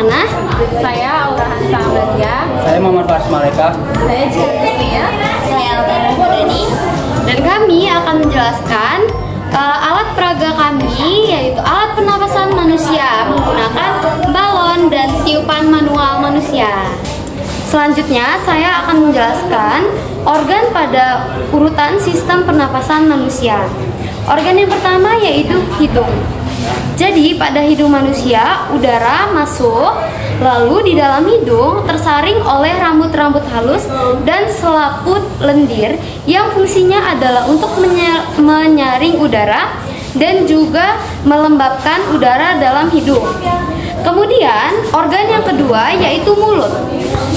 Hasanah. Saya Aura Hansa Amalia. Saya Muhammad Faris Maleka. Saya Jika Kristia. Saya Aldana Nurani. Dan kami akan menjelaskan alat peraga kami, yaitu alat pernapasan manusia menggunakan balon dan tiupan manual manusia. Selanjutnya, saya akan menjelaskan organ pada urutan sistem pernapasan manusia. Organ yang pertama yaitu hidung. Jadi, pada hidung manusia, udara masuk, lalu di dalam hidung tersaring oleh rambut-rambut halus dan selaput lendir yang fungsinya adalah untuk menyaring udara dan juga melembabkan udara dalam hidung. Kemudian, organ yang kedua yaitu mulut.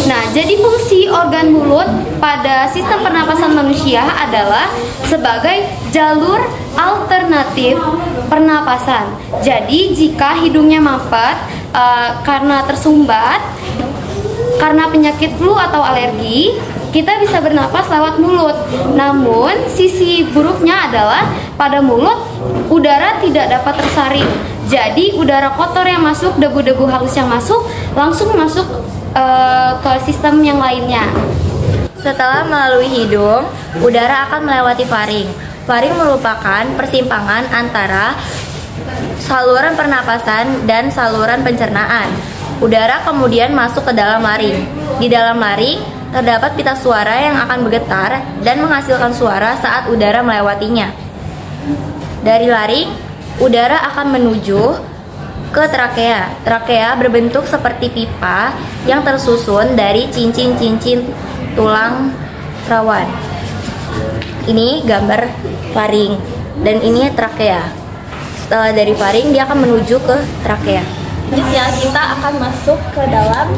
Nah, jadi fungsi organ mulut pada sistem pernapasan manusia adalah sebagai jalur alternatif pernapasan. Jadi, jika hidungnya mampet karena tersumbat, karena penyakit flu atau alergi, kita bisa bernapas lewat mulut. Namun, sisi buruknya adalah pada mulut udara tidak dapat tersaring. Jadi, udara kotor yang masuk, debu-debu halus yang masuk, langsung masuk ke sistem yang lainnya. Setelah melalui hidung, udara akan melewati faring. Faring merupakan persimpangan antara saluran pernapasan dan saluran pencernaan. Udara kemudian masuk ke dalam laring. Di dalam laring terdapat pita suara yang akan bergetar dan menghasilkan suara saat udara melewatinya. Dari laring, udara akan menuju ke trakea. Trakea berbentuk seperti pipa yang tersusun dari cincin-cincin tulang rawan. Ini gambar faring dan ini trakea. Setelah dari faring, dia akan menuju ke trakea. Selanjutnya kita akan masuk ke dalam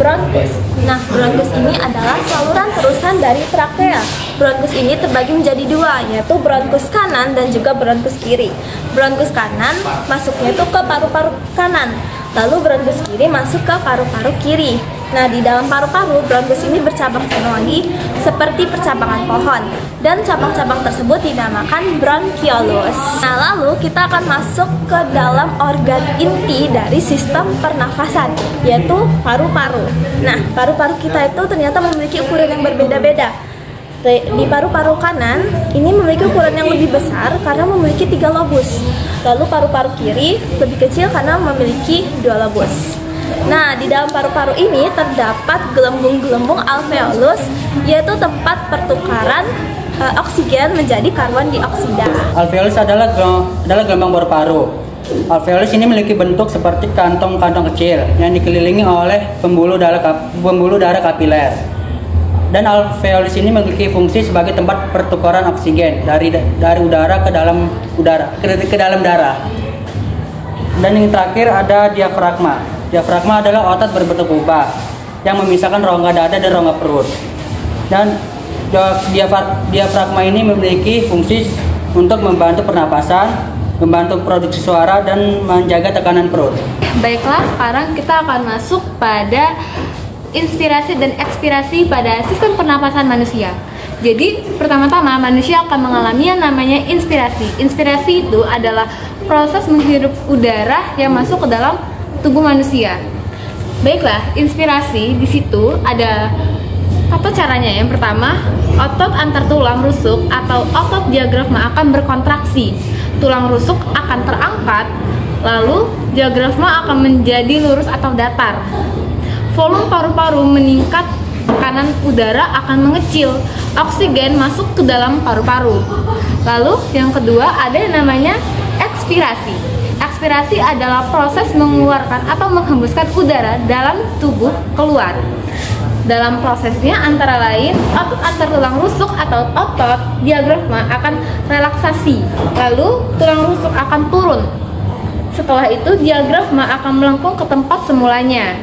bronkus. Nah, bronkus ini adalah saluran terusan dari trakea. Bronkus ini terbagi menjadi dua, yaitu bronkus kanan dan juga bronkus kiri. Bronkus kanan masuknya itu ke paru-paru kanan, lalu bronkus kiri masuk ke paru-paru kiri. Nah, di dalam paru-paru, bronkus ini bercabang-cabang lagi seperti percabangan pohon, dan cabang-cabang tersebut dinamakan bronkiolus. Nah, lalu kita akan masuk ke dalam organ inti dari sistem pernafasan, yaitu paru-paru. Nah, paru-paru kita itu ternyata memiliki ukuran yang berbeda-beda. Di paru-paru kanan ini memiliki ukuran yang lebih besar karena memiliki 3 lobus. Lalu paru-paru kiri lebih kecil karena memiliki 2 lobus. Nah, di dalam paru-paru ini terdapat gelembung-gelembung alveolus, yaitu tempat pertukaran oksigen menjadi karbon dioksida. Alveolus adalah gelembang paru-paru. Alveolus ini memiliki bentuk seperti kantong-kantong kecil yang dikelilingi oleh pembuluh darah kapiler. Dan alveolus ini memiliki fungsi sebagai tempat pertukaran oksigen dari udara ke dalam darah. Dan yang terakhir ada diafragma. Diafragma adalah otot berbentuk kubah yang memisahkan rongga dada dan rongga perut. Dan diafragma ini memiliki fungsi untuk membantu pernapasan, membantu produksi suara, dan menjaga tekanan perut. Baiklah, sekarang kita akan masuk pada inspirasi dan ekspirasi pada sistem pernapasan manusia. Jadi, pertama-tama manusia akan mengalami yang namanya inspirasi. Inspirasi itu adalah proses menghirup udara yang masuk ke dalam tubuh manusia. Baiklah, inspirasi di situ ada apa caranya? Yang pertama, otot antar tulang rusuk atau otot diafragma akan berkontraksi. Tulang rusuk akan terangkat, lalu diafragma akan menjadi lurus atau datar. Volume paru-paru meningkat, tekanan udara akan mengecil, oksigen masuk ke dalam paru-paru. Lalu yang kedua ada yang namanya ekspirasi. Ekspirasi adalah proses mengeluarkan atau menghembuskan udara dalam tubuh keluar. Dalam prosesnya antara lain otot antar tulang rusuk atau otot diafragma akan relaksasi, lalu tulang rusuk akan turun. Setelah itu diafragma akan melengkung ke tempat semulanya.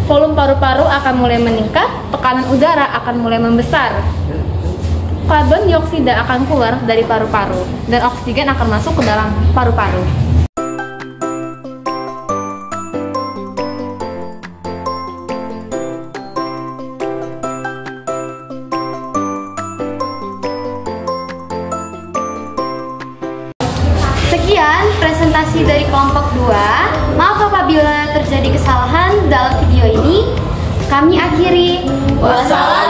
Volume paru-paru akan mulai meningkat, tekanan udara akan mulai membesar. Karbon dioksida akan keluar dari paru-paru dan oksigen akan masuk ke dalam paru-paru. Sekian presentasi dari kelompok 2. Maaf apabila terjadi kesalahan dalam video ini. Kami akhiri. Wassalam.